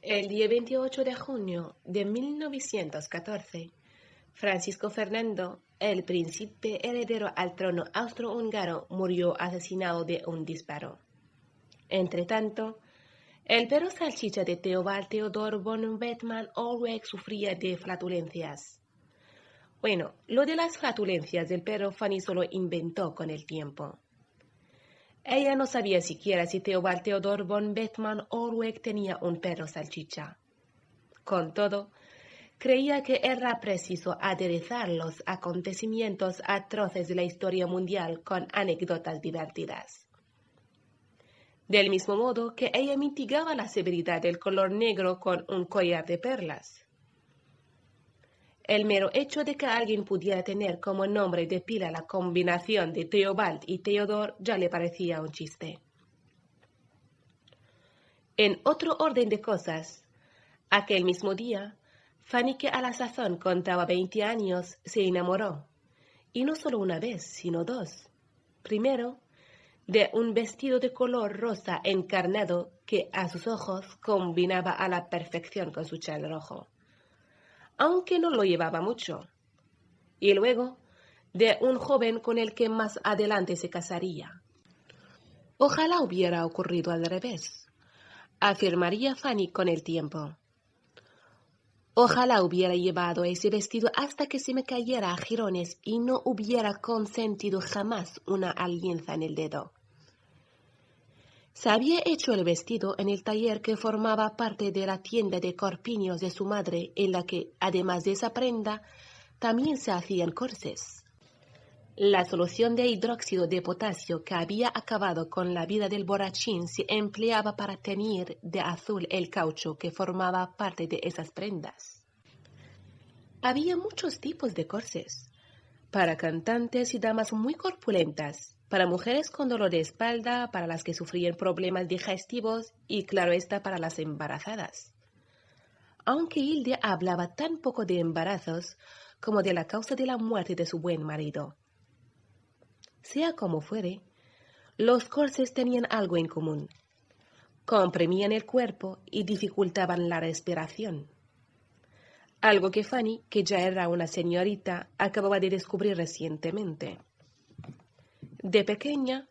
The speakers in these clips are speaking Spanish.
El día 28 de junio de 1914, Francisco Fernando, el príncipe heredero al trono austrohúngaro, murió asesinado de un disparo. Entretanto, el perro salchicha de Theobald Theodor von Bethmann Olweck sufría de flatulencias. Bueno, lo de las flatulencias del perro Fanny solo inventó con el tiempo. Ella no sabía siquiera si Theobald Theodor von Bethmann Olweck tenía un perro salchicha. Con todo, creía que era preciso aderezar los acontecimientos atroces de la historia mundial con anécdotas divertidas. Del mismo modo que ella mitigaba la severidad del color negro con un collar de perlas. El mero hecho de que alguien pudiera tener como nombre de pila la combinación de Theobald y Theodor ya le parecía un chiste. En otro orden de cosas, aquel mismo día, Fanny, que a la sazón contaba 20 años, se enamoró, y no solo una vez, sino dos. Primero, de un vestido de color rosa encarnado que a sus ojos combinaba a la perfección con su chal rojo, aunque no lo llevaba mucho. Y luego, de un joven con el que más adelante se casaría. Ojalá hubiera ocurrido al revés, afirmaría Fanny con el tiempo. Ojalá hubiera llevado ese vestido hasta que se me cayera a jirones y no hubiera consentido jamás una alianza en el dedo. Se había hecho el vestido en el taller que formaba parte de la tienda de corpiños de su madre, en la que, además de esa prenda, también se hacían corsés. La solución de hidróxido de potasio que había acabado con la vida del borrachín se empleaba para teñir de azul el caucho que formaba parte de esas prendas. Había muchos tipos de corsés, para cantantes y damas muy corpulentas, para mujeres con dolor de espalda, para las que sufrían problemas digestivos y, claro está, para las embarazadas. Aunque Hilde hablaba tan poco de embarazos como de la causa de la muerte de su buen marido. Sea como fuere, los corsés tenían algo en común. Comprimían el cuerpo y dificultaban la respiración. Algo que Fanny, que ya era una señorita, acababa de descubrir recientemente. De pequeña,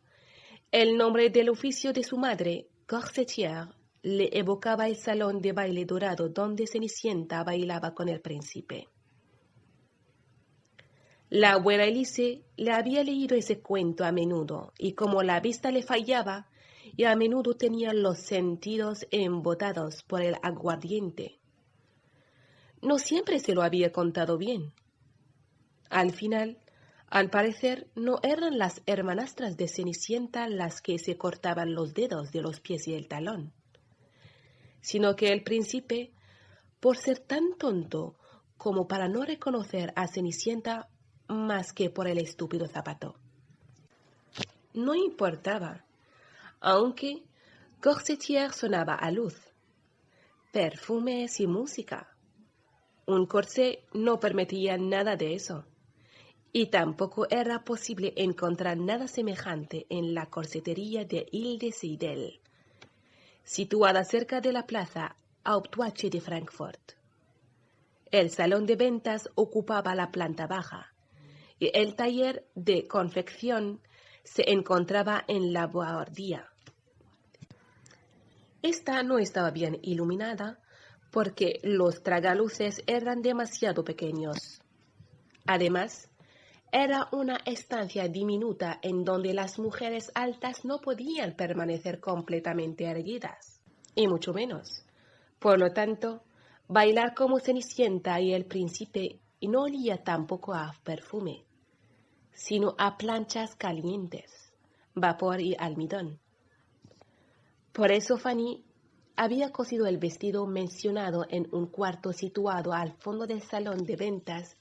el nombre del oficio de su madre, corsetière, le evocaba el salón de baile dorado donde Cenicienta bailaba con el príncipe. La abuela Elise le había leído ese cuento a menudo, y como la vista le fallaba, y a menudo tenía los sentidos embotados por el aguardiente. No siempre se lo había contado bien. Al final, al parecer, no eran las hermanastras de Cenicienta las que se cortaban los dedos de los pies y el talón, sino que el príncipe, por ser tan tonto como para no reconocer a Cenicienta más que por el estúpido zapato. No importaba, aunque corsetière sonaba a luz, perfumes y música. Un corsé no permitía nada de eso, y tampoco era posible encontrar nada semejante en la corsetería de Hilde Seidel, situada cerca de la plaza Hauptwache de Frankfurt. El salón de ventas ocupaba la planta baja, y el taller de confección se encontraba en la buhardilla. Esta no estaba bien iluminada porque los tragaluces eran demasiado pequeños. Además, era una estancia diminuta en donde las mujeres altas no podían permanecer completamente erguidas, y mucho menos. Por lo tanto, bailar como Cenicienta y el príncipe no olía tampoco a perfume, sino a planchas calientes, vapor y almidón. Por eso Fanny había cosido el vestido mencionado en un cuarto situado al fondo del salón de ventas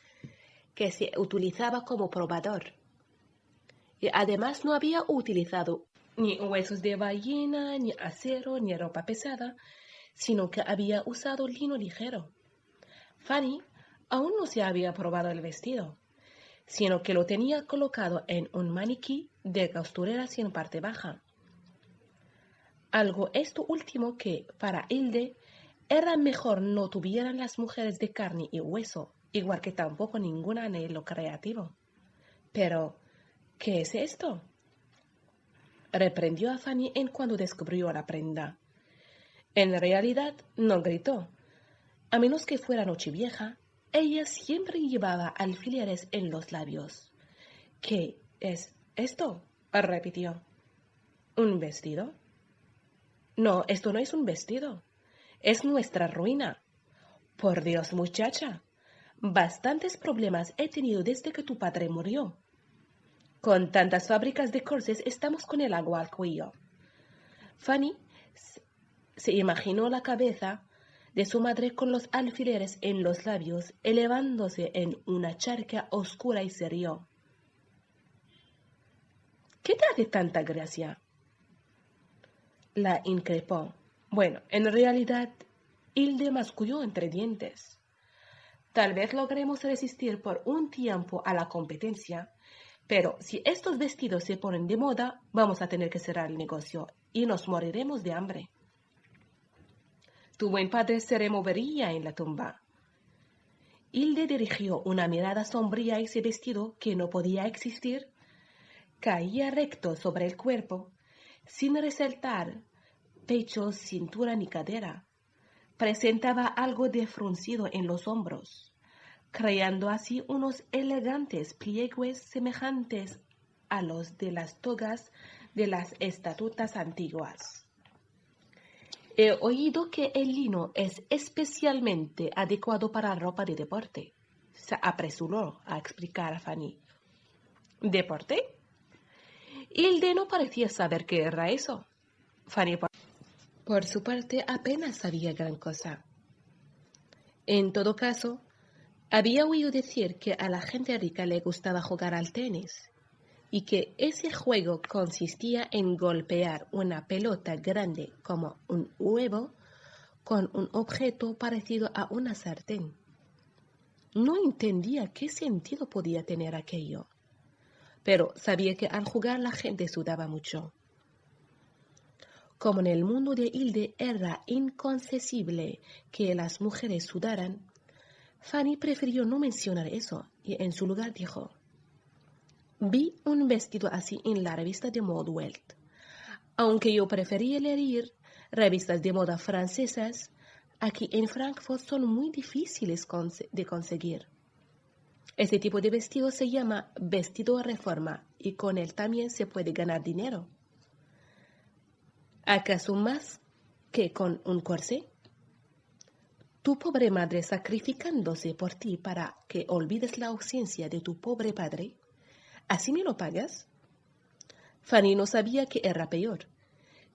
que se utilizaba como probador. Y además no había utilizado ni huesos de ballena, ni acero, ni ropa pesada, sino que había usado lino ligero. Fanny aún no se había probado el vestido, sino que lo tenía colocado en un maniquí de costureras en parte baja. Algo esto último que, para Hilde, Era mejor no tuvieran las mujeres de carne y hueso, igual que tampoco ningún anhelo creativo. Pero, ¿qué es esto? Reprendió a Fanny en cuanto descubrió la prenda. En realidad, no gritó. A menos que fuera Nochevieja, ella siempre llevaba alfileres en los labios. ¿Qué es esto? Repitió. ¿Un vestido? No, esto no es un vestido. Es nuestra ruina. Por Dios, muchacha. Bastantes problemas he tenido desde que tu padre murió. Con tantas fábricas de corsés estamos con el agua al cuello. Fanny se imaginó la cabeza de su madre con los alfileres en los labios, elevándose en una charca oscura y se rió. ¿Qué te hace tanta gracia? La increpó. Bueno, en realidad, Hilde masculló entre dientes. Tal vez logremos resistir por un tiempo a la competencia, pero si estos vestidos se ponen de moda, vamos a tener que cerrar el negocio y nos moriremos de hambre. Tu buen padre se removería en la tumba. Hilde dirigió una mirada sombría a ese vestido que no podía existir. Caía recto sobre el cuerpo, sin resaltar pechos, cintura ni cadera. Presentaba algo de fruncido en los hombros, creando así unos elegantes pliegues semejantes a los de las togas de las estatuas antiguas. He oído que el lino es especialmente adecuado para ropa de deporte, se apresuró a explicar a Fanny. ¿Deporte? Hilde no parecía saber qué era eso. Fanny, por su parte, apenas sabía gran cosa. En todo caso, había oído decir que a la gente rica le gustaba jugar al tenis y que ese juego consistía en golpear una pelota grande como un huevo con un objeto parecido a una sartén. No entendía qué sentido podía tener aquello, pero sabía que al jugar la gente sudaba mucho. Como en el mundo de Hilde era inconcebible que las mujeres sudaran, Fanny prefirió no mencionar eso y en su lugar dijo: vi un vestido así en la revista de Maud Welt. Aunque yo prefería leer revistas de moda francesas, aquí en Frankfurt son muy difíciles de conseguir. Ese tipo de vestido se llama vestido reforma y con él también se puede ganar dinero. ¿Acaso más que con un corsé? Tu pobre madre sacrificándose por ti para que olvides la ausencia de tu pobre padre. ¿Así me lo pagas? Fanny no sabía que era peor,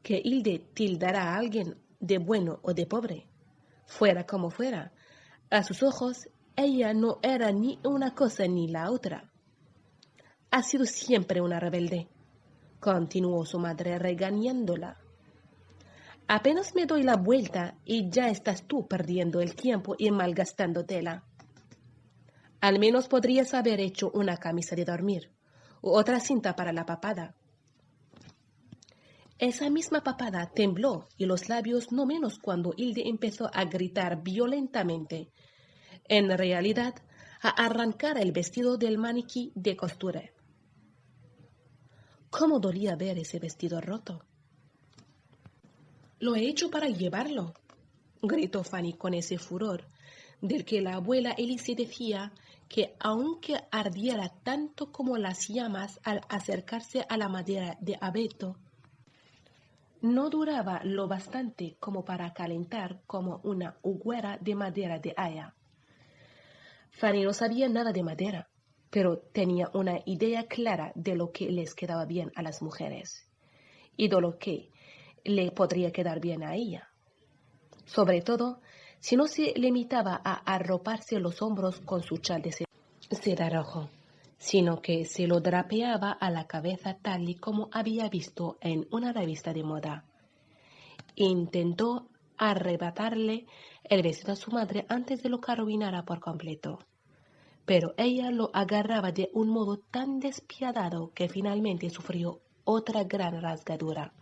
que Hilde tildara a alguien de bueno o de pobre. Fuera como fuera, a sus ojos ella no era ni una cosa ni la otra. Ha sido siempre una rebelde, continuó su madre regañándola. Apenas me doy la vuelta y ya estás tú perdiendo el tiempo y malgastando tela. Al menos podrías haber hecho una camisa de dormir u otra cinta para la papada. Esa misma papada tembló y los labios no menos cuando Hilde empezó a gritar violentamente, en realidad a arrancar el vestido del maniquí de costura. ¿Cómo dolía ver ese vestido roto? Lo he hecho para llevarlo, gritó Fanny con ese furor del que la abuela Elise decía que aunque ardiera tanto como las llamas al acercarse a la madera de abeto, no duraba lo bastante como para calentar como una hoguera de madera de haya. Fanny no sabía nada de madera, pero tenía una idea clara de lo que les quedaba bien a las mujeres y de lo que le podría quedar bien a ella. Sobre todo, si no se limitaba a arroparse los hombros con su chal de seda rojo, sino que se lo drapeaba a la cabeza tal y como había visto en una revista de moda. Intentó arrebatarle el vestido a su madre antes de lo que arruinara por completo, pero ella lo agarraba de un modo tan despiadado que finalmente sufrió otra gran rasgadura.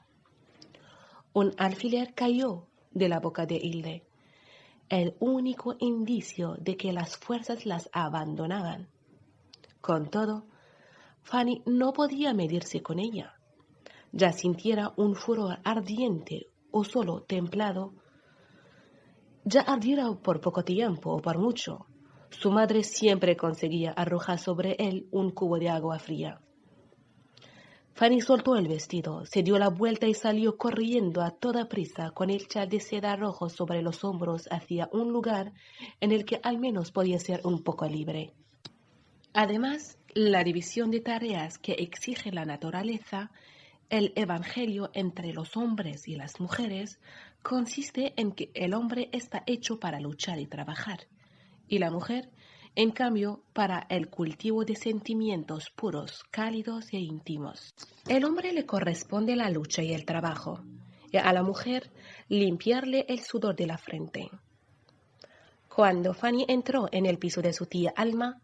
Un alfiler cayó de la boca de Hilde, el único indicio de que las fuerzas las abandonaban. Con todo, Fanny no podía medirse con ella. Ya sintiera un furor ardiente o solo templado, ya ardiera por poco tiempo o por mucho, su madre siempre conseguía arrojar sobre él un cubo de agua fría. Fanny soltó el vestido, se dio la vuelta y salió corriendo a toda prisa con el chal de seda rojo sobre los hombros hacia un lugar en el que al menos podía ser un poco libre. Además, la división de tareas que exige la naturaleza, el evangelio entre los hombres y las mujeres, consiste en que el hombre está hecho para luchar y trabajar, y la mujer, en cambio, para el cultivo de sentimientos puros, cálidos e íntimos. El hombre le corresponde la lucha y el trabajo, y a la mujer limpiarle el sudor de la frente. Cuando Fanny entró en el piso de su tía Alma,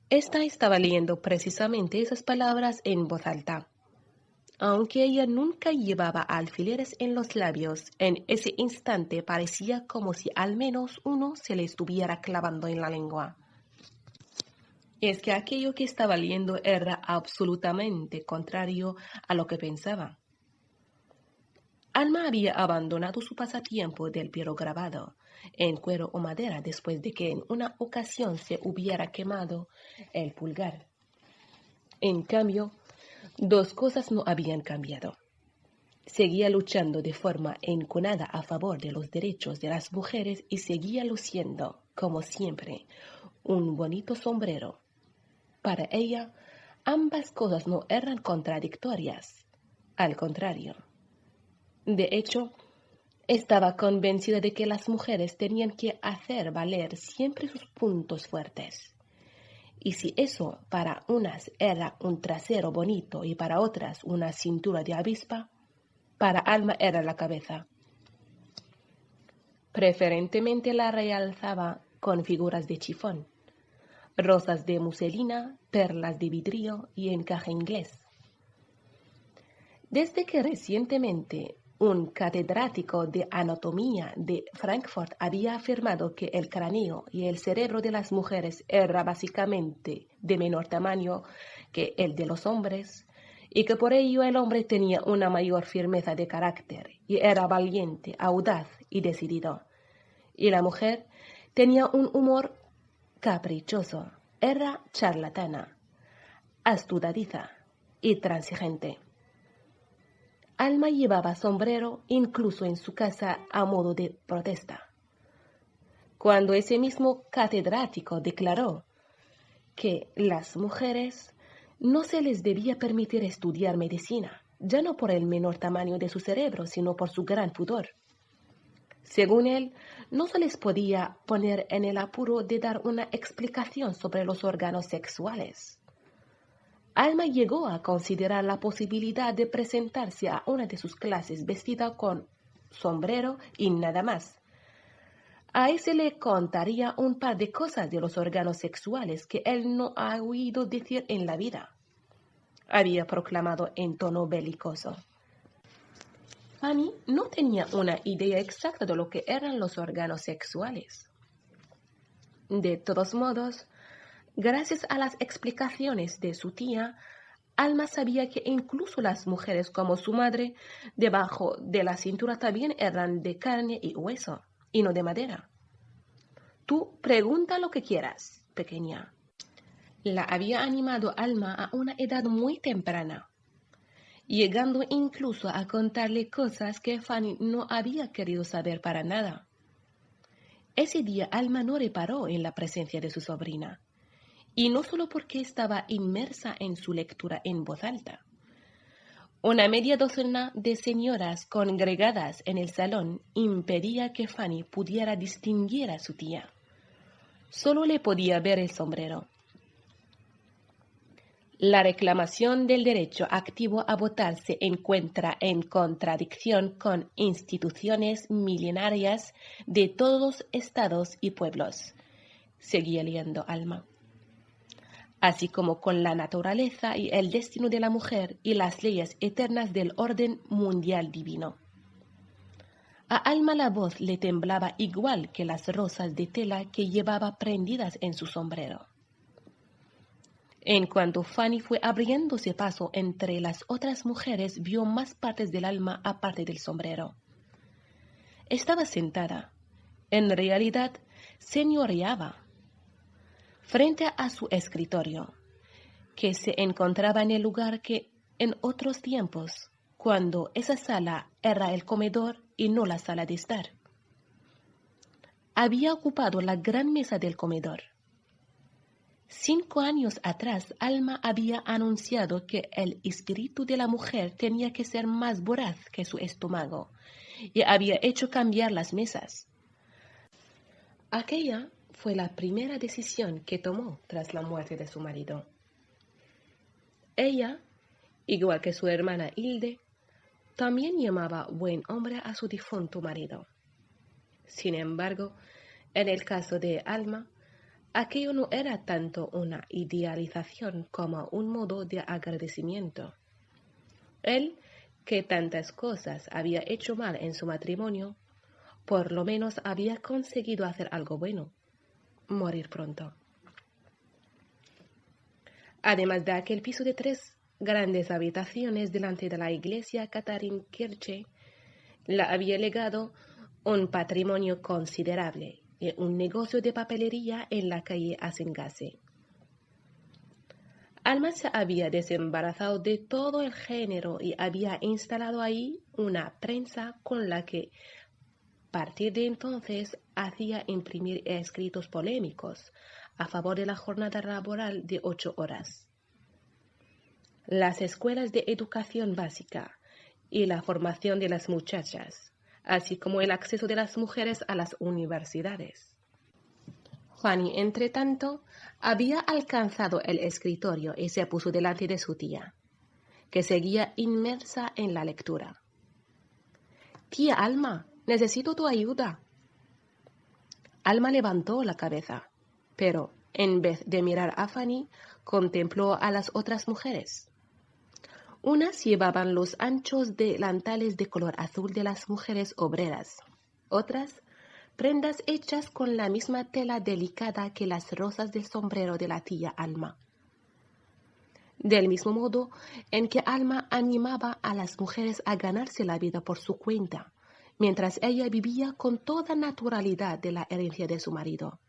ésta estaba leyendo precisamente esas palabras en voz alta. Aunque ella nunca llevaba alfileres en los labios, en ese instante parecía como si al menos uno se le estuviera clavando en la lengua. Es que aquello que estaba leyendo era absolutamente contrario a lo que pensaba. Alma había abandonado su pasatiempo del pirograbado en cuero o madera después de que en una ocasión se hubiera quemado el pulgar. En cambio, dos cosas no habían cambiado. Seguía luchando de forma enconada a favor de los derechos de las mujeres y seguía luciendo, como siempre, un bonito sombrero. Para ella, ambas cosas no eran contradictorias. Al contrario. De hecho, estaba convencida de que las mujeres tenían que hacer valer siempre sus puntos fuertes. Y si eso para unas era un trasero bonito y para otras una cintura de avispa, para Alma era la cabeza. Preferentemente la realzaba con figuras de chifón, rosas de muselina, perlas de vidrio y encaje inglés. Desde que recientemente un catedrático de anatomía de Frankfurt había afirmado que el cráneo y el cerebro de las mujeres era básicamente de menor tamaño que el de los hombres, y que por ello el hombre tenía una mayor firmeza de carácter y era valiente, audaz y decidido, y la mujer tenía un humor caprichoso, era charlatana, astudadiza y transigente. Alma llevaba sombrero incluso en su casa a modo de protesta. Cuando ese mismo catedrático declaró que las mujeres no se les debía permitir estudiar medicina, ya no por el menor tamaño de su cerebro, sino por su gran pudor. Según él, no se les podía poner en el apuro de dar una explicación sobre los órganos sexuales. Alma llegó a considerar la posibilidad de presentarse a una de sus clases vestida con sombrero y nada más. A ese le contaría un par de cosas de los órganos sexuales que él no ha oído decir en la vida, había proclamado en tono belicoso. Fanny no tenía una idea exacta de lo que eran los órganos sexuales. De todos modos, gracias a las explicaciones de su tía, Alma sabía que incluso las mujeres como su madre, debajo de la cintura también eran de carne y hueso, y no de madera. Tú pregunta lo que quieras, pequeña. La había animado Alma a una edad muy temprana, llegando incluso a contarle cosas que Fanny no había querido saber para nada. Ese día Alma no reparó en la presencia de su sobrina. Y no solo porque estaba inmersa en su lectura en voz alta. Una media docena de señoras congregadas en el salón impedía que Fanny pudiera distinguir a su tía. Solo le podía ver el sombrero. La reclamación del derecho activo a votar se encuentra en contradicción con instituciones milenarias de todos los estados y pueblos. Seguía leyendo Alma. Así como con la naturaleza y el destino de la mujer y las leyes eternas del orden mundial divino. A Alma la voz le temblaba igual que las rosas de tela que llevaba prendidas en su sombrero. En cuanto Fanny fue abriéndose paso entre las otras mujeres, vio más partes del Alma aparte del sombrero. Estaba sentada. En realidad, señoreaba frente a su escritorio, que se encontraba en el lugar que en otros tiempos, cuando esa sala era el comedor y no la sala de estar, había ocupado la gran mesa del comedor. 5 años atrás, Alma había anunciado que el espíritu de la mujer tenía que ser más voraz que su estómago y había hecho cambiar las mesas. Aquella fue la primera decisión que tomó tras la muerte de su marido. Ella, igual que su hermana Hilde, también llamaba buen hombre a su difunto marido. Sin embargo, en el caso de Alma, aquello no era tanto una idealización como un modo de agradecimiento. Él, que tantas cosas había hecho mal en su matrimonio, por lo menos había conseguido hacer algo bueno: morir pronto. Además de aquel piso de 3 grandes habitaciones delante de la iglesia Katharinkirche, le había legado un patrimonio considerable y un negocio de papelería en la calle Asengase. Alma se había desembarazado de todo el género y había instalado ahí una prensa con la que, a partir de entonces, hacía imprimir escritos polémicos a favor de la jornada laboral de 8 horas. Las escuelas de educación básica y la formación de las muchachas, así como el acceso de las mujeres a las universidades. Fanny, entre tanto, había alcanzado el escritorio y se puso delante de su tía, que seguía inmersa en la lectura. «Tía Alma, necesito tu ayuda». Alma levantó la cabeza, pero en vez de mirar a Fanny, contempló a las otras mujeres. Unas llevaban los anchos delantales de color azul de las mujeres obreras, otras prendas hechas con la misma tela delicada que las rosas del sombrero de la tía Alma. Del mismo modo en que Alma animaba a las mujeres a ganarse la vida por su cuenta, mientras ella vivía con toda naturalidad de la herencia de su marido.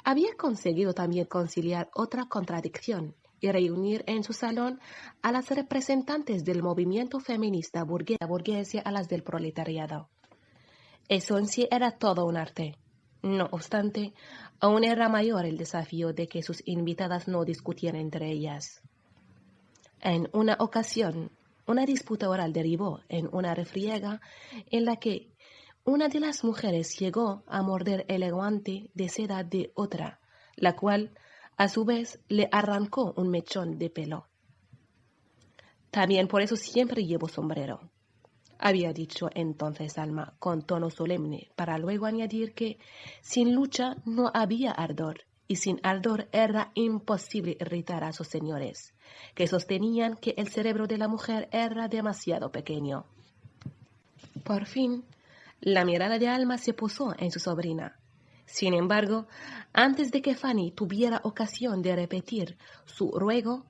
Había conseguido también conciliar otra contradicción y reunir en su salón a las representantes del movimiento feminista burgués y a las del proletariado. Eso en sí era todo un arte. No obstante, aún era mayor el desafío de que sus invitadas no discutieran entre ellas. En una ocasión, una disputa oral derivó en una refriega en la que una de las mujeres llegó a morder el guante de seda de otra, la cual, a su vez, le arrancó un mechón de pelo. «También por eso siempre llevo sombrero», había dicho entonces Alma con tono solemne, para luego añadir que sin lucha no había ardor, y sin ardor era imposible irritar a sus señores, que sostenían que el cerebro de la mujer era demasiado pequeño. Por fin, la mirada de Alma se posó en su sobrina. Sin embargo, antes de que Fanny tuviera ocasión de repetir su ruego,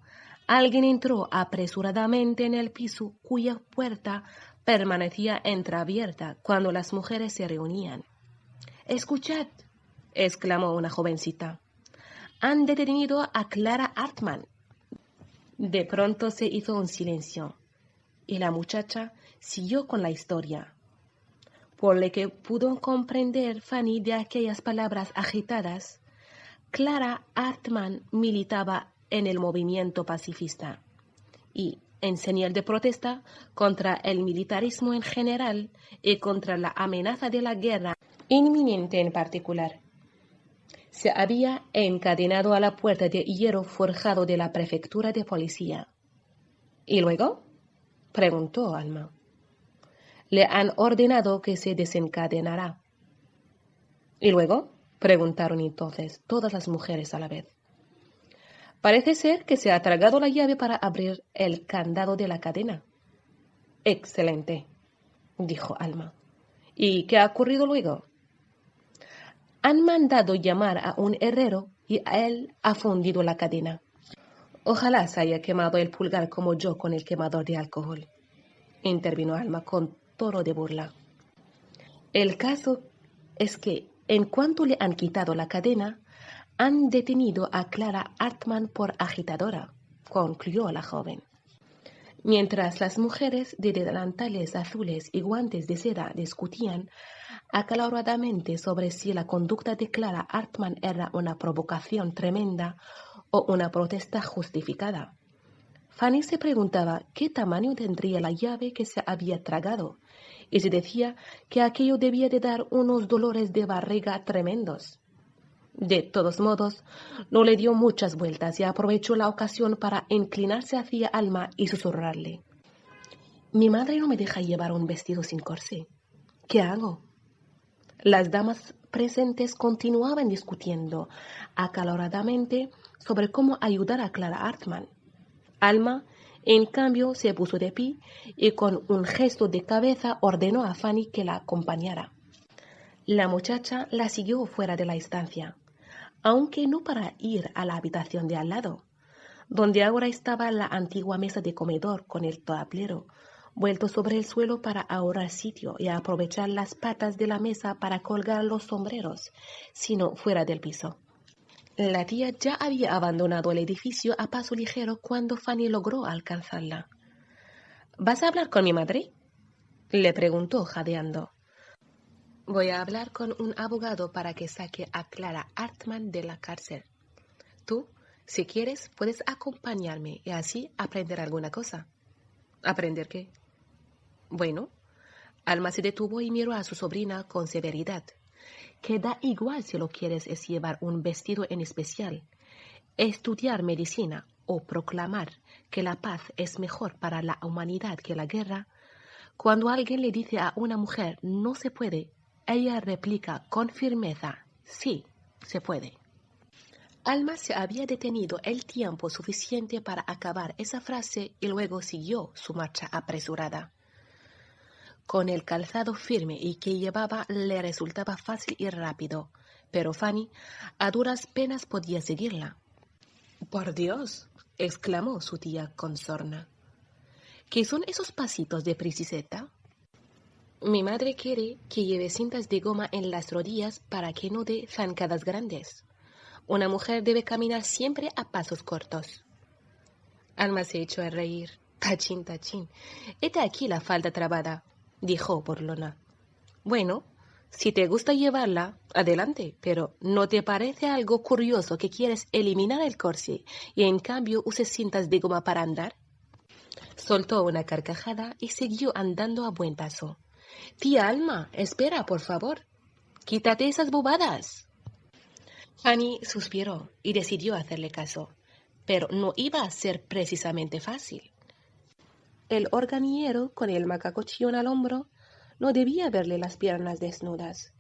alguien entró apresuradamente en el piso cuya puerta permanecía entreabierta cuando las mujeres se reunían. «¡Escuchad!», exclamó una jovencita. «Han detenido a Clara Hartmann». De pronto se hizo un silencio, y la muchacha siguió con la historia. Por lo que pudo comprender Fanny de aquellas palabras agitadas, Clara Hartmann militaba en el movimiento pacifista y, en señal de protesta contra el militarismo en general y contra la amenaza de la guerra inminente en particular, se había encadenado a la puerta de hierro forjado de la prefectura de policía. «¿Y luego?», preguntó Alma. «Le han ordenado que se desencadenará». «¿Y luego?», preguntaron entonces todas las mujeres a la vez. «Parece ser que se ha tragado la llave para abrir el candado de la cadena». «Excelente», dijo Alma. ¿Y qué ha ocurrido luego? Han mandado llamar a un herrero y a él ha fundido la cadena. Ojalá se haya quemado el pulgar como yo con el quemador de alcohol, intervino Alma con tono de burla. El caso es que, en cuanto le han quitado la cadena, han detenido a Clara Hartman por agitadora, concluyó la joven. Mientras las mujeres de delantales azules y guantes de seda discutían acaloradamente sobre si la conducta de Clara Hartman era una provocación tremenda o una protesta justificada, Fanny se preguntaba qué tamaño tendría la llave que se había tragado y se decía que aquello debía de dar unos dolores de barriga tremendos. De todos modos, no le dio muchas vueltas y aprovechó la ocasión para inclinarse hacia Alma y susurrarle. Mi madre no me deja llevar un vestido sin corsé. ¿Qué hago? Las damas presentes continuaban discutiendo acaloradamente sobre cómo ayudar a Clara Hartman. Alma, en cambio, se puso de pie y con un gesto de cabeza ordenó a Fanny que la acompañara. La muchacha la siguió fuera de la estancia, aunque no para ir a la habitación de al lado, donde ahora estaba la antigua mesa de comedor con el tablero vuelto sobre el suelo para ahorrar sitio y aprovechar las patas de la mesa para colgar los sombreros, sino fuera del piso. La tía ya había abandonado el edificio a paso ligero cuando Fanny logró alcanzarla. ¿Vas a hablar con mi madre?, le preguntó jadeando. Voy a hablar con un abogado para que saque a Clara Hartman de la cárcel. Tú, si quieres, puedes acompañarme y así aprender alguna cosa. ¿Aprender qué? Bueno, Alma se detuvo y miró a su sobrina con severidad. Que da igual si lo quieres es llevar un vestido en especial, estudiar medicina o proclamar que la paz es mejor para la humanidad que la guerra. Cuando alguien le dice a una mujer no se puede, ella replica con firmeza, sí, se puede. Alma se había detenido el tiempo suficiente para acabar esa frase y luego siguió su marcha apresurada. Con el calzado firme y que llevaba le resultaba fácil y rápido, pero Fanny a duras penas podía seguirla. «Por Dios», exclamó su tía con sorna. «¿Qué son esos pasitos de prisiseta?» «Mi madre quiere que lleve cintas de goma en las rodillas para que no dé zancadas grandes. Una mujer debe caminar siempre a pasos cortos». Alma se echó a reír. «Tachín, tachín. Hete aquí la falda trabada», dijo burlona. «Bueno, si te gusta llevarla, adelante, pero ¿no te parece algo curioso que quieres eliminar el corsé y en cambio uses cintas de goma para andar?» Soltó una carcajada y siguió andando a buen paso. «Tía Alma, espera, por favor. Quítate esas bobadas». Fanny suspiró y decidió hacerle caso, pero no iba a ser precisamente fácil. El organillero, con el macacochón al hombro, no debía verle las piernas desnudas.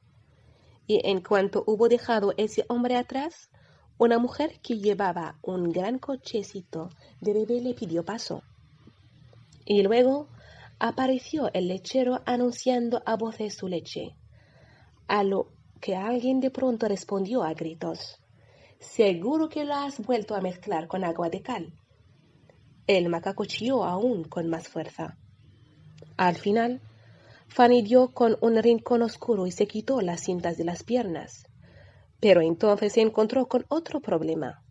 Y en cuanto hubo dejado ese hombre atrás, una mujer que llevaba un gran cochecito de bebé le pidió paso. Y luego apareció el lechero anunciando a voces su leche, a lo que alguien de pronto respondió a gritos: «Seguro que lo has vuelto a mezclar con agua de cal». El macaco chilló aún con más fuerza. Al final, Fanny dio con un rincón oscuro y se quitó las cintas de las piernas. Pero entonces se encontró con otro problema.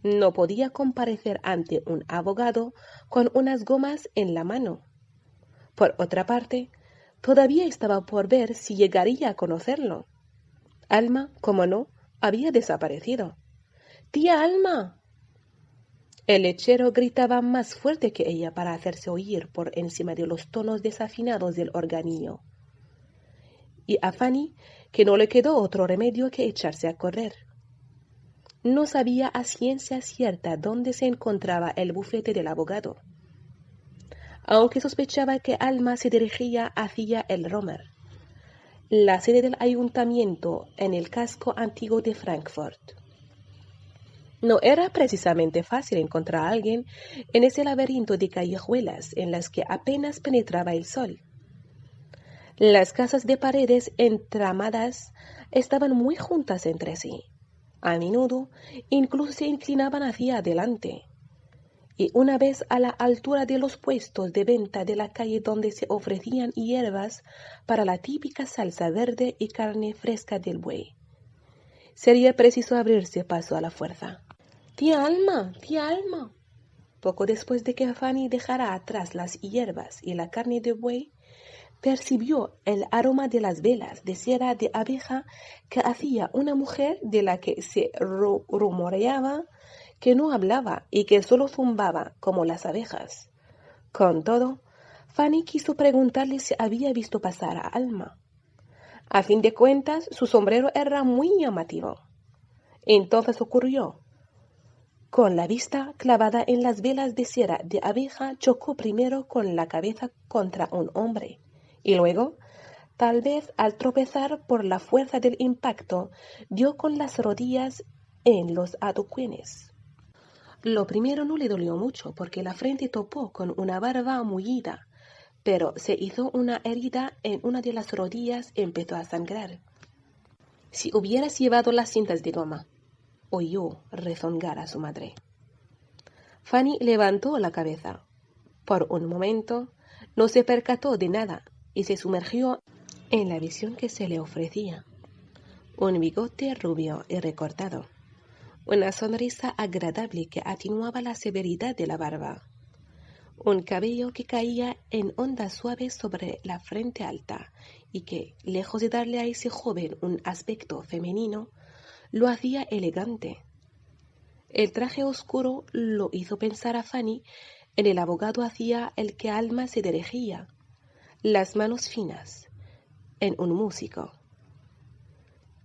No podía comparecer ante un abogado con unas gomas en la mano. Por otra parte, todavía estaba por ver si llegaría a conocerlo. Alma, como no, había desaparecido. «¡Tía Alma!». El lechero gritaba más fuerte que ella para hacerse oír por encima de los tonos desafinados del organillo. Y a Fanny, que no le quedó otro remedio que echarse a correr. No sabía a ciencia cierta dónde se encontraba el bufete del abogado, aunque sospechaba que Alma se dirigía hacia el Romer, la sede del ayuntamiento en el casco antiguo de Frankfurt. No era precisamente fácil encontrar a alguien en ese laberinto de callejuelas en las que apenas penetraba el sol. Las casas de paredes entramadas estaban muy juntas entre sí. A menudo incluso se inclinaban hacia adelante. Y una vez a la altura de los puestos de venta de la calle donde se ofrecían hierbas para la típica salsa verde y carne fresca del buey, sería preciso abrirse paso a la fuerza. ¡Tía Alma! ¡Tía Alma! Poco después de que Fanny dejara atrás las hierbas y la carne de buey, percibió el aroma de las velas de cera de abeja que hacía una mujer de la que se rumoreaba que no hablaba y que solo zumbaba como las abejas. Con todo, Fanny quiso preguntarle si había visto pasar a Alma. A fin de cuentas, su sombrero era muy llamativo. Entonces ocurrió. Con la vista clavada en las velas de cera de abeja, chocó primero con la cabeza contra un hombre, y luego, tal vez al tropezar por la fuerza del impacto, dio con las rodillas en los adoquines. Lo primero no le dolió mucho, porque la frente topó con una barba mullida, pero se hizo una herida en una de las rodillas y empezó a sangrar. Si hubieras llevado las cintas de goma, oyó rezongar a su madre. Fanny levantó la cabeza. Por un momento no se percató de nada y se sumergió en la visión que se le ofrecía. Un bigote rubio y recortado, una sonrisa agradable que atenuaba la severidad de la barba, un cabello que caía en ondas suaves sobre la frente alta y que, lejos de darle a ese joven un aspecto femenino, lo hacía elegante. El traje oscuro lo hizo pensar a Fanny en el abogado hacia el que Alma se dirigía, las manos finas, en un músico.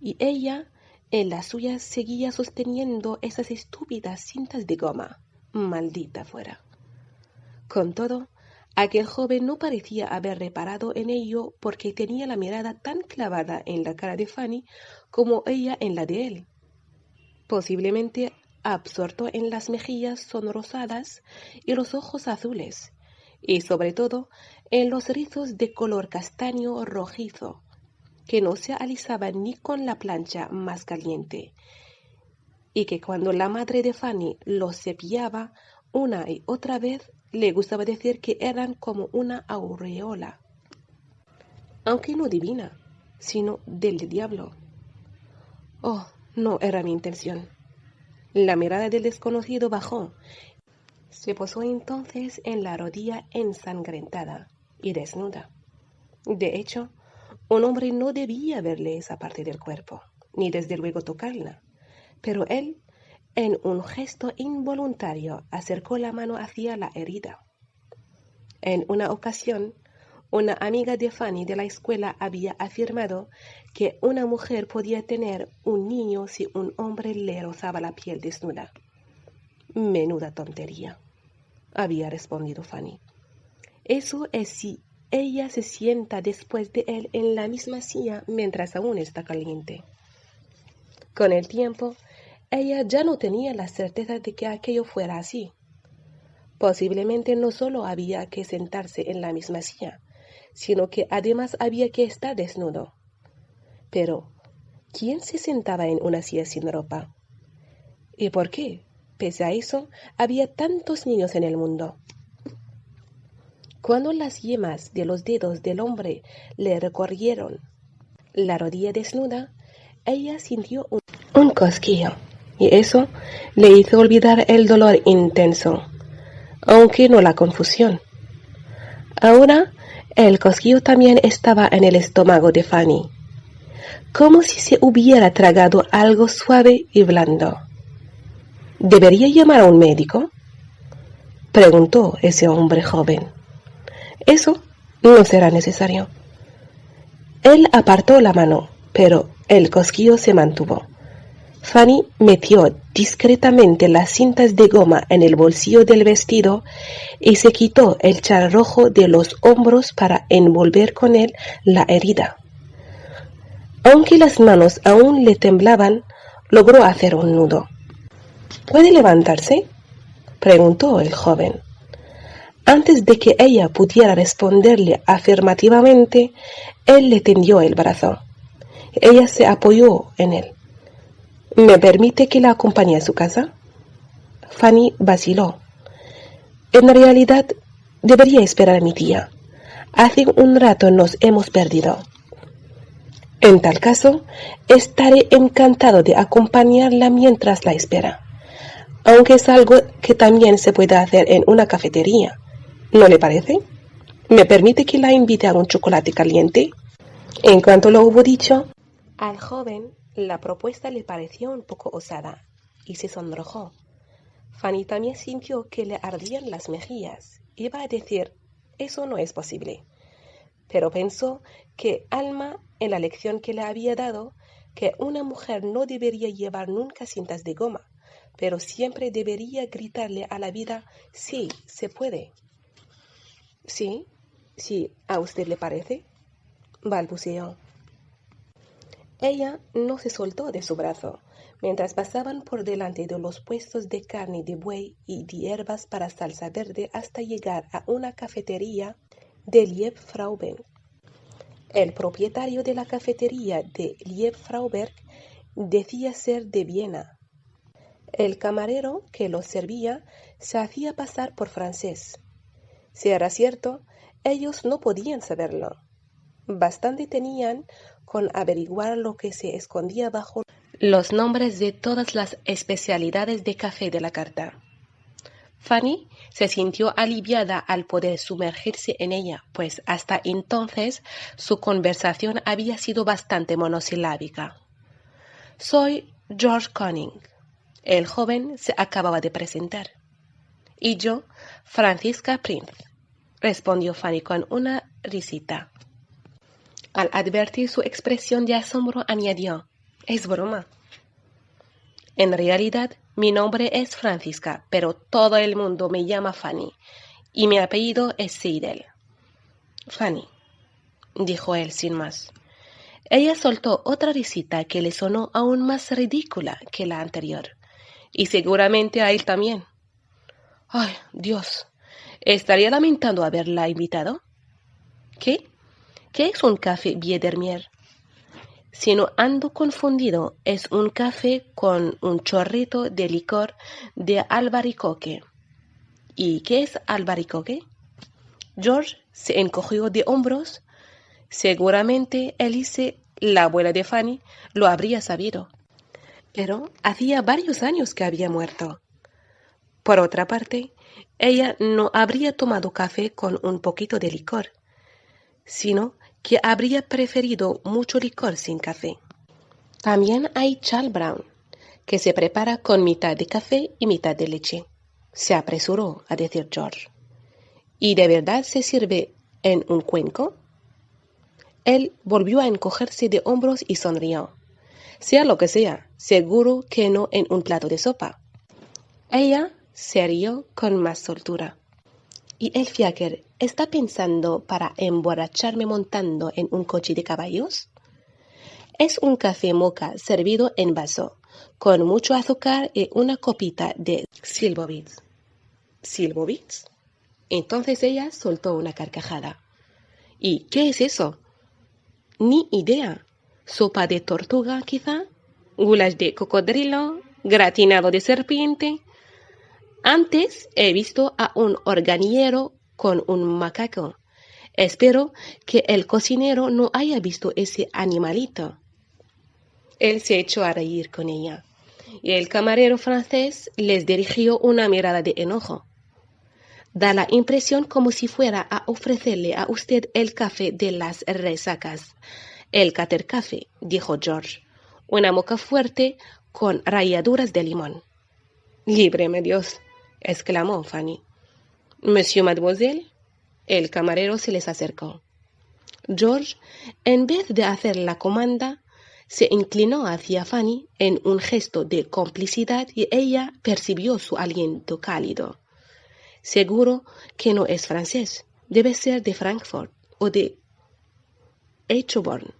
Y ella, en las suyas, seguía sosteniendo esas estúpidas cintas de goma. Maldita fuera. Con todo, aquel joven no parecía haber reparado en ello porque tenía la mirada tan clavada en la cara de Fanny como ella en la de él. Posiblemente absorto en las mejillas sonrosadas y los ojos azules, y sobre todo en los rizos de color castaño rojizo, que no se alisaban ni con la plancha más caliente, y que cuando la madre de Fanny los cepillaba una y otra vez, le gustaba decir que eran como una aureola, aunque no divina, sino del diablo. Oh, no era mi intención. La mirada del desconocido bajó. Se posó entonces en la rodilla ensangrentada y desnuda. De hecho, un hombre no debía verle esa parte del cuerpo, ni desde luego tocarla. Pero él, en un gesto involuntario, acercó la mano hacia la herida. En una ocasión, una amiga de Fanny de la escuela había afirmado que una mujer podía tener un niño si un hombre le rozaba la piel desnuda. Menuda tontería, había respondido Fanny. Eso es si ella se sienta después de él en la misma silla mientras aún está caliente. Con el tiempo, ella ya no tenía la certeza de que aquello fuera así. Posiblemente no solo había que sentarse en la misma silla, sino que además había que estar desnudo. Pero, ¿quién se sentaba en una silla sin ropa? ¿Y por qué, pese a eso, había tantos niños en el mundo? Cuando las yemas de los dedos del hombre le recorrieron la rodilla desnuda, ella sintió un cosquillo, y eso le hizo olvidar el dolor intenso, aunque no la confusión. Ahora, el cosquillo también estaba en el estómago de Fanny, como si se hubiera tragado algo suave y blando. ¿Debería llamar a un médico?, preguntó ese hombre joven. Eso no será necesario. Él apartó la mano, pero el cosquillo se mantuvo. Fanny metió discretamente las cintas de goma en el bolsillo del vestido y se quitó el chal rojo de los hombros para envolver con él la herida. Aunque las manos aún le temblaban, logró hacer un nudo. ¿Puede levantarse?, preguntó el joven. Antes de que ella pudiera responderle afirmativamente, Él le tendió el brazo. Ella se apoyó en él. ¿Me permite que la acompañe a su casa? Fanny vaciló. En realidad, debería esperar a mi tía. Hace un rato nos hemos perdido. En tal caso, estaré encantado de acompañarla mientras la espera, aunque es algo que también se puede hacer en una cafetería. ¿No le parece? ¿Me permite que la invite a un chocolate caliente? En cuanto lo hubo dicho, al joven la propuesta le pareció un poco osada y se sonrojó. Fanny también sintió que le ardían las mejillas. Iba a decir, eso no es posible. Pero pensó que Alma, en la lección que le había dado, que una mujer no debería llevar nunca cintas de goma, pero siempre debería gritarle a la vida, sí, se puede. Sí, sí, ¿a usted le parece? Balbuceó. Ella no se soltó de su brazo, mientras pasaban por delante de los puestos de carne de buey y de hierbas para salsa verde hasta llegar a una cafetería de Liebfrauberg. El propietario de la cafetería de Liebfrauberg decía ser de Viena. El camarero que los servía se hacía pasar por francés. Si era cierto, ellos no podían saberlo. Bastante tenían con averiguar lo que se escondía bajo los nombres de todas las especialidades de café de la carta. Fanny se sintió aliviada al poder sumergirse en ella, pues hasta entonces su conversación había sido bastante monosilábica. Soy George Conning. El joven se acababa de presentar. Y yo, Francisca Prince, respondió Fanny con una risita. Al advertir su expresión de asombro, añadió, «Es broma». En realidad, mi nombre es Francisca, pero todo el mundo me llama Fanny, y mi apellido es Seidel. Fanny, dijo él sin más. Ella soltó otra risita que le sonó aún más ridícula que la anterior, y seguramente a él también. ¡Ay, Dios! ¿Estaría lamentando haberla invitado? ¿Qué? ¿Qué es un café Biedermeier? Si no ando confundido, es un café con un chorrito de licor de albaricoque. ¿Y qué es albaricoque? George se encogió de hombros. Seguramente Elise, la abuela de Fanny, lo habría sabido. Pero hacía varios años que había muerto. Por otra parte, ella no habría tomado café con un poquito de licor, sino que habría preferido mucho licor sin café. También hay Charles Brown, que se prepara con mitad de café y mitad de leche, se apresuró a decir George. ¿Y de verdad se sirve en un cuenco? Él volvió a encogerse de hombros y sonrió. Sea lo que sea, seguro que no en un plato de sopa. Ella se rió con más soltura. ¿Y el fiaker está pensando para emborracharme montando en un coche de caballos? Es un café mocha servido en vaso, con mucho azúcar y una copita de Silbowitz. ¿Silbowitz? Entonces ella soltó una carcajada. ¿Y qué es eso? Ni idea. ¿Sopa de tortuga, quizá? ¿Goulash de cocodrilo? ¿Gratinado de serpiente? Antes he visto a un hormiguero con un macaco. Espero que el cocinero no haya visto ese animalito. Él se echó a reír con ella, y el camarero francés les dirigió una mirada de enojo. Da la impresión como si fuera a ofrecerle a usted el café de las resacas. El catercafé, dijo George, una mocha fuerte con ralladuras de limón. Líbreme Dios, exclamó Fanny. Monsieur, mademoiselle. El camarero se les acercó. George, en vez de hacer la comanda, se inclinó hacia Fanny en un gesto de complicidad y ella percibió su aliento cálido. Seguro que no es francés, debe ser de Frankfurt o de Eschborn.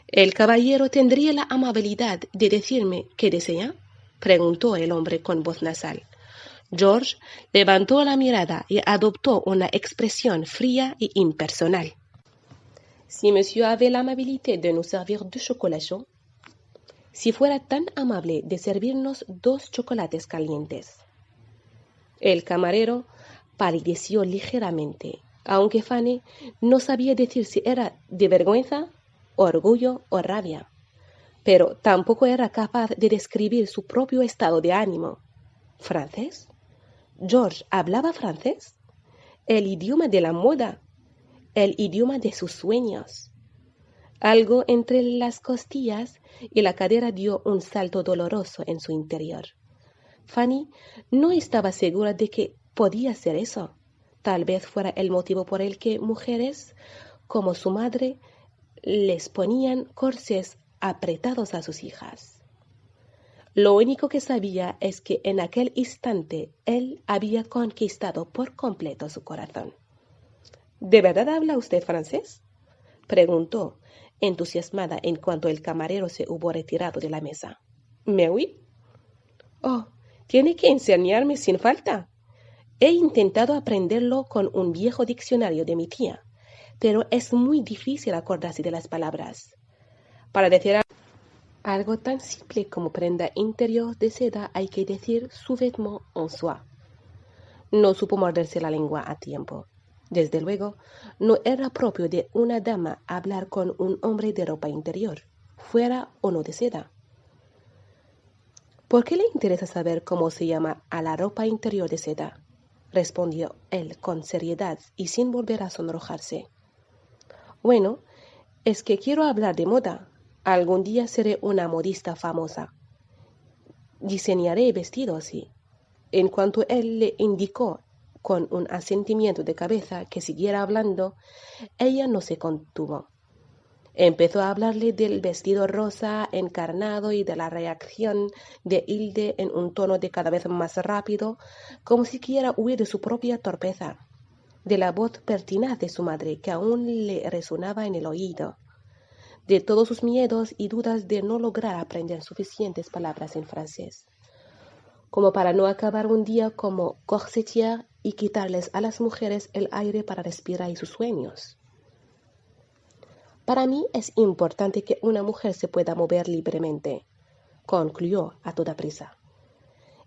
¿El caballero tendría la amabilidad de decirme qué desea?, preguntó el hombre con voz nasal. George levantó la mirada y adoptó una expresión fría e impersonal. Si monsieur avait l'amabilité de nous servir du chocolat chaud, si fuera tan amable de servirnos 2 chocolates calientes. El camarero palideció ligeramente, aunque Fanny no sabía decir si era de vergüenza, orgullo o rabia, pero tampoco era capaz de describir su propio estado de ánimo. ¿Francés? ¿George hablaba francés? El idioma de la moda, el idioma de sus sueños. Algo entre las costillas y la cadera dio un salto doloroso en su interior. Fanny no estaba segura de que podía ser eso. Tal vez fuera el motivo por el que mujeres como su madre les ponían corsés apretados a sus hijas. Lo único que sabía es que en aquel instante él había conquistado por completo su corazón. ¿De verdad habla usted francés?, preguntó, entusiasmada en cuanto el camarero se hubo retirado de la mesa. ¿Me oí? Oh, tiene que enseñarme sin falta. He intentado aprenderlo con un viejo diccionario de mi tía, pero es muy difícil acordarse de las palabras. Para decir algo tan simple como prenda interior de seda hay que decir sous-vêtement en soie. No supo morderse la lengua a tiempo. Desde luego, no era propio de una dama hablar con un hombre de ropa interior, fuera o no de seda. ¿Por qué le interesa saber cómo se llama a la ropa interior de seda?, respondió él con seriedad y sin volver a sonrojarse. Bueno, es que quiero hablar de moda. Algún día seré una modista famosa. Diseñaré vestidos y... En cuanto él le indicó con un asentimiento de cabeza que siguiera hablando, ella no se contuvo. Empezó a hablarle del vestido rosa encarnado y de la reacción de Hilde en un tono de cada vez más rápido, como si quisiera huir de su propia torpeza, de la voz pertinaz de su madre que aún le resonaba en el oído, de todos sus miedos y dudas de no lograr aprender suficientes palabras en francés, como para no acabar un día como corsetier y quitarles a las mujeres el aire para respirar y sus sueños. Para mí es importante que una mujer se pueda mover libremente, concluyó a toda prisa.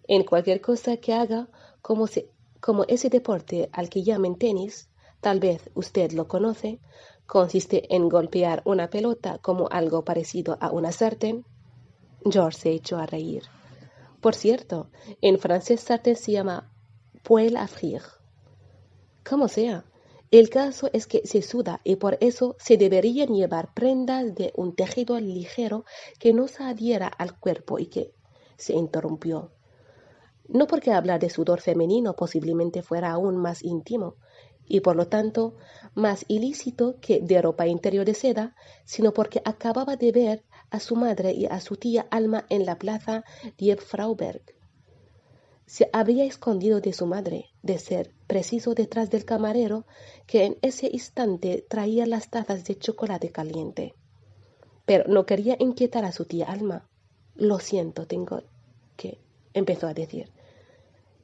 En cualquier cosa que haga, como ese deporte al que llaman tenis, tal vez usted lo conoce, consiste en golpear una pelota como algo parecido a una sartén. George se echó a reír. Por cierto, en francés sartén se llama poêle à frire. Como sea, el caso es que se suda y por eso se deberían llevar prendas de un tejido ligero que no se adhiera al cuerpo y que se interrumpió. No porque hablar de sudor femenino posiblemente fuera aún más íntimo y por lo tanto más ilícito que de ropa interior de seda, sino porque acababa de ver a su madre y a su tía Alma en la plaza Liebfrauberg. Se había escondido de su madre, de ser preciso detrás del camarero que en ese instante traía las tazas de chocolate caliente. Pero no quería inquietar a su tía Alma. Lo siento, tengo que... empezó a decir.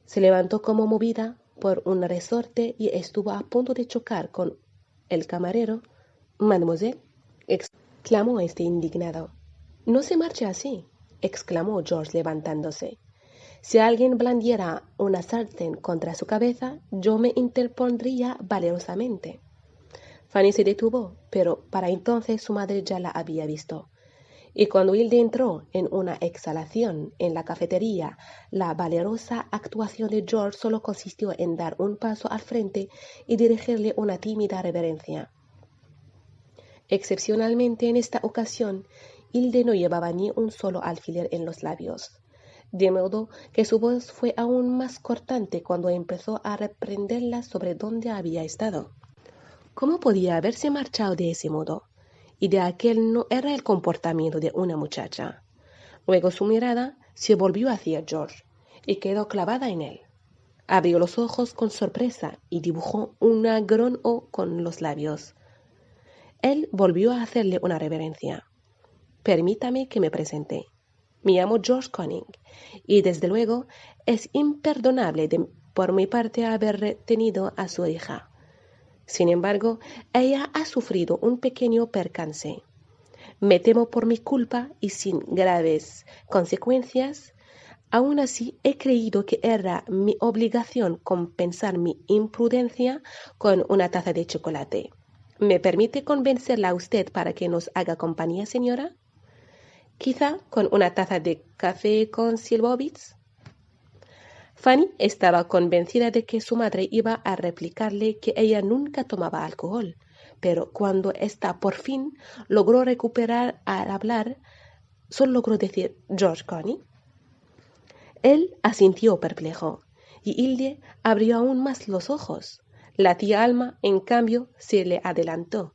Se levantó como movida por un resorte y estuvo a punto de chocar con el camarero. «Mademoiselle», exclamó este indignado. «No se marche así», exclamó George levantándose. «Si alguien blandiera una sartén contra su cabeza, yo me interpondría valerosamente». Fanny se detuvo, pero para entonces su madre ya la había visto. Y cuando Hilde entró en una exhalación en la cafetería, la valerosa actuación de George solo consistió en dar un paso al frente y dirigirle una tímida reverencia. Excepcionalmente en esta ocasión, Hilde no llevaba ni un solo alfiler en los labios, de modo que su voz fue aún más cortante cuando empezó a reprenderla sobre dónde había estado. ¿Cómo podía haberse marchado de ese modo? Y de aquel no era el comportamiento de una muchacha. Luego su mirada se volvió hacia George y quedó clavada en él. Abrió los ojos con sorpresa y dibujó una gran O con los labios. Él volvió a hacerle una reverencia. «Permítame que me presente. Me llamo George Conning, y desde luego es imperdonable por mi parte haber retenido a su hija. Sin embargo, ella ha sufrido un pequeño percance. Me temo por mi culpa y sin graves consecuencias. Aún así, he creído que era mi obligación compensar mi imprudencia con una taza de chocolate. ¿Me permite convencerla a usted para que nos haga compañía, señora? Quizá con una taza de café con Silvovitz. Fanny estaba convencida de que su madre iba a replicarle que ella nunca tomaba alcohol, pero cuando ésta por fin logró recuperar al hablar, solo logró decir George Connie. Él asintió perplejo, y Hilde abrió aún más los ojos. La tía Alma, en cambio, se le adelantó.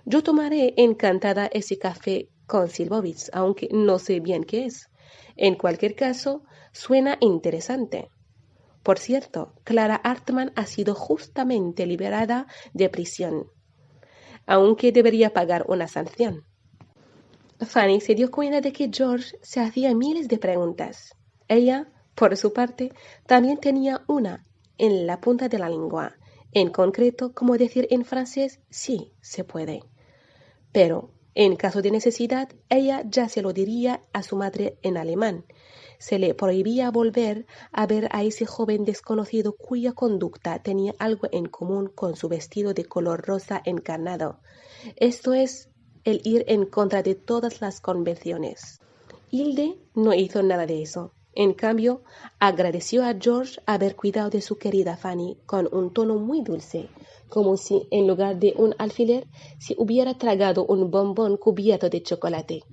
Yo tomaré encantada ese café con Silvovitz, aunque no sé bien qué es. En cualquier caso, suena interesante. Por cierto, Clara Hartmann ha sido justamente liberada de prisión, aunque debería pagar una sanción. Fanny se dio cuenta de que George se hacía miles de preguntas. Ella, por su parte, también tenía una en la punta de la lengua. En concreto, cómo decir en francés sí se puede. Pero, en caso de necesidad, ella ya se lo diría a su madre en alemán. Se le prohibía volver a ver a ese joven desconocido cuya conducta tenía algo en común con su vestido de color rosa encarnado. Esto es el ir en contra de todas las convenciones. Hilde no hizo nada de eso. En cambio, agradeció a George haber cuidado de su querida Fanny con un tono muy dulce, como si en lugar de un alfiler se hubiera tragado un bombón cubierto de chocolate.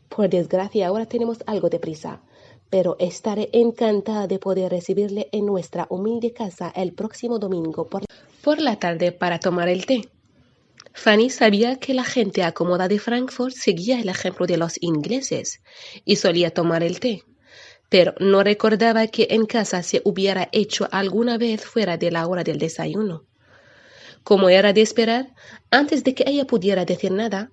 Por desgracia, ahora tenemos algo de prisa, pero estaré encantada de poder recibirle en nuestra humilde casa el próximo domingo por la tarde para tomar el té. Fanny sabía que la gente acomodada de Frankfurt seguía el ejemplo de los ingleses y solía tomar el té, pero no recordaba que en casa se hubiera hecho alguna vez fuera de la hora del desayuno. Como era de esperar, antes de que ella pudiera decir nada,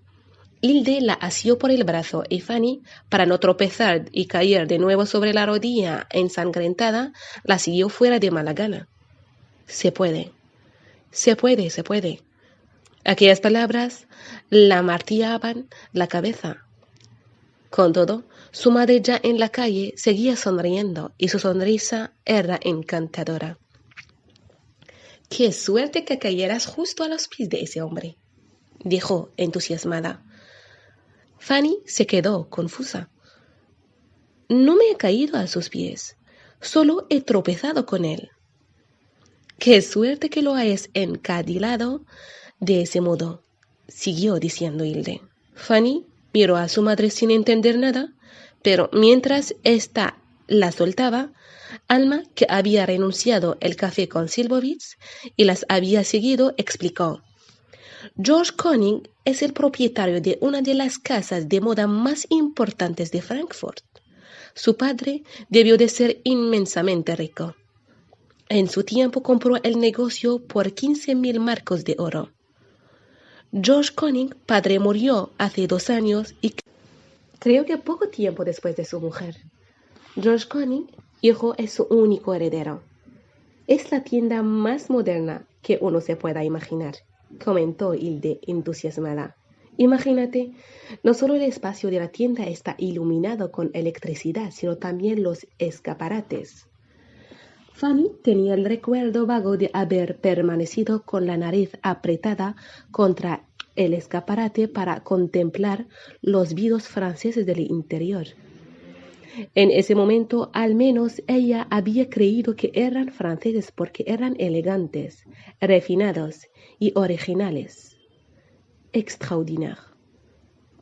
Hilde la asió por el brazo y Fanny, para no tropezar y caer de nuevo sobre la rodilla ensangrentada, la siguió fuera de mala gana. Se puede, se puede, se puede. Aquellas palabras la martillaban la cabeza. Con todo, su madre ya en la calle seguía sonriendo y su sonrisa era encantadora. ¡Qué suerte que cayeras justo a los pies de ese hombre!, dijo entusiasmada. Fanny se quedó confusa. No me he caído a sus pies, solo he tropezado con él. ¡Qué suerte que lo hayas encadilado de ese modo!, siguió diciendo Hilde. Fanny miró a su madre sin entender nada, pero mientras ésta la soltaba, Alma, que había renunciado el café con Silvovitz y las había seguido, explicó. George Conning es el propietario de una de las casas de moda más importantes de Frankfurt. Su padre debió de ser inmensamente rico. En su tiempo compró el negocio por 15.000 marcos de oro. George Conning, padre, murió hace 2 años y creo que poco tiempo después de su mujer. George Conning, hijo, es su único heredero. Es la tienda más moderna que uno se pueda imaginar, comentó Hilde entusiasmada. Imagínate, no solo el espacio de la tienda está iluminado con electricidad, sino también los escaparates. Fanny tenía el recuerdo vago de haber permanecido con la nariz apretada contra el escaparate para contemplar los vidos franceses del interior. En ese momento, al menos, ella había creído que eran franceses porque eran elegantes, refinados y originales. Extraordinaire.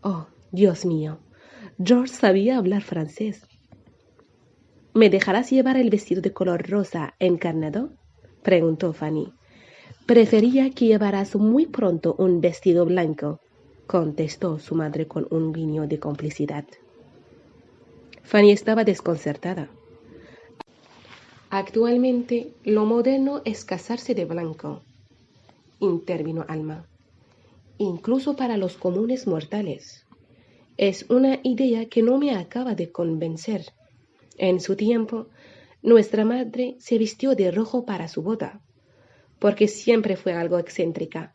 Oh, Dios mío, George sabía hablar francés. ¿Me dejarás llevar el vestido de color rosa encarnado?, preguntó Fanny. Prefería que llevaras muy pronto un vestido blanco, contestó su madre con un guiño de complicidad. Fanny estaba desconcertada. Actualmente, lo moderno es casarse de blanco, intervino Alma, incluso para los comunes mortales. Es una idea que no me acaba de convencer. En su tiempo, nuestra madre se vistió de rojo para su boda. porque siempre fue algo excéntrica.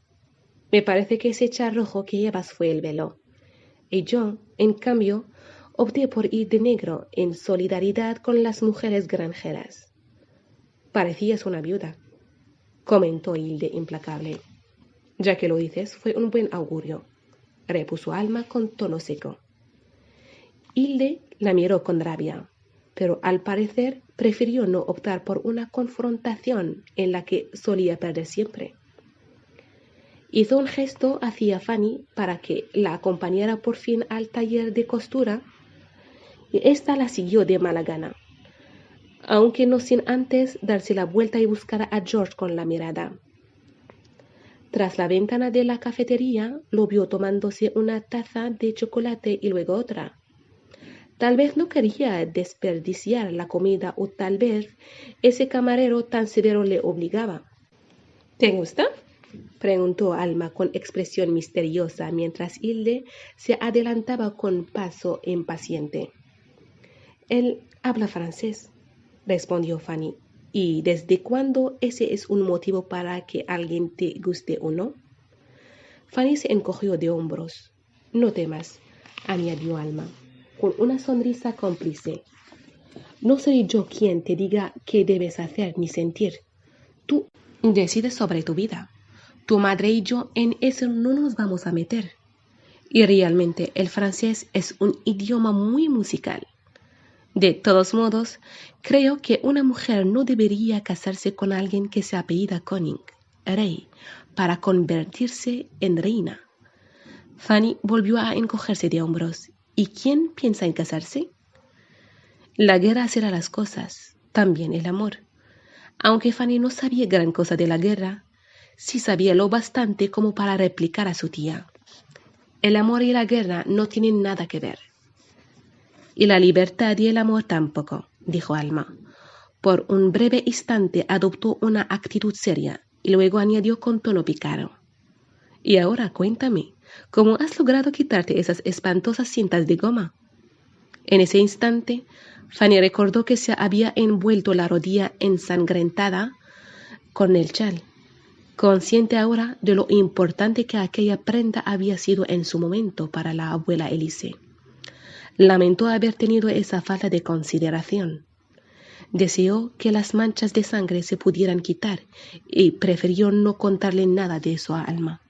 Me parece que ese chal rojo que llevas fue el velo. Y yo, en cambio, opté por ir de negro en solidaridad con las mujeres granjeras. Parecías una viuda, comentó Hilde implacable. Ya que lo dices, fue un buen augurio, repuso Alma con tono seco. Hilde la miró con rabia, pero al parecer prefirió no optar por una confrontación en la que solía perder siempre. Hizo un gesto hacia Fanny para que la acompañara por fin al taller de costura y ésta la siguió de mala gana, aunque no sin antes darse la vuelta y buscar a George con la mirada. Tras la ventana de la cafetería lo vio tomándose una taza de chocolate y luego otra. Tal vez no quería desperdiciar la comida o tal vez ese camarero tan severo le obligaba. ¿Te gusta?, preguntó Alma con expresión misteriosa mientras Hilde se adelantaba con paso impaciente. Él habla francés, respondió Fanny. ¿Y desde cuándo ese es un motivo para que alguien te guste o no? Fanny se encogió de hombros. No temas, añadió Alma, con una sonrisa cómplice. No soy yo quien te diga qué debes hacer ni sentir. Tú decides sobre tu vida. Tu madre y yo en eso no nos vamos a meter. Y realmente el francés es un idioma muy musical. De todos modos, creo que una mujer no debería casarse con alguien que se apellida Koning, rey, para convertirse en reina. Fanny volvió a encogerse de hombros. ¿Y quién piensa en casarse? La guerra acelera las cosas, también el amor. Aunque Fanny no sabía gran cosa de la guerra, sí sabía lo bastante como para replicar a su tía. El amor y la guerra no tienen nada que ver. Y la libertad y el amor tampoco, dijo Alma. Por un breve instante adoptó una actitud seria y luego añadió con tono pícaro. Y ahora cuéntame, ¿cómo has logrado quitarte esas espantosas cintas de goma? En ese instante, Fanny recordó que se había envuelto la rodilla ensangrentada con el chal, consciente ahora de lo importante que aquella prenda había sido en su momento para la abuela Elise. Lamentó haber tenido esa falta de consideración. Deseó que las manchas de sangre se pudieran quitar y prefirió no contarle nada de eso a Alma.